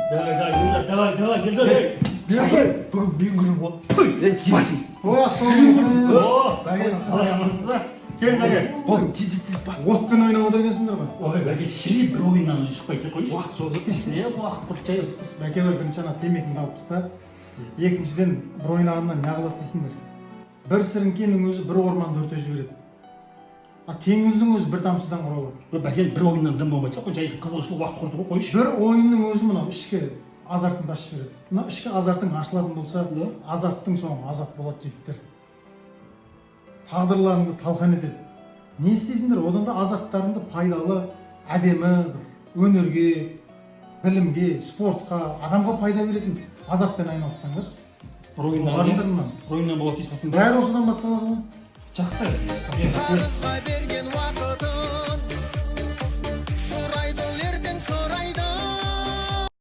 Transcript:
Давай, келді. Бүгін мен күнім ғой. Тимасың. Қалай амансыз ба? Келіңіз әке. Бұл тез бас. Отпен ойнап отыр екенсіңдер ғой. Ой, бәке, шірей бір ойыннан шықпай кеп қойшы. Уақыт созып кешке. Уақыт құрып жайырсыз. Бәке бір бірінші ана темекіңді алып таста. Екіншіден бір ойнағаннан не қылады дейсіңдер. Бір сіріңкенің өзі бір орманды өртеп жібереді. Теңіздің өзі бір тамшыдан құралады. Бәке, бір ойыннан дым болмайды ғой, жай қызығушылық уақыт құртып қойшы. Бір ойынның өзі мынау ішкі азартыңды ашып жібереді. Мына ішкі азартың ашылатын болса, азарттың соңы азап болады жігіттер. Тағдырларыңды талқан етеді. Не істейсіңдер? Одан да азарттарыңды пайдалы, әдемі, өнерге, білімге, спортқа, адамға пайда беретін азартпен айналыссаңдар. Бір ойыннан болады дейсің. Бәрі осыдан басталады ғой. Жақсы.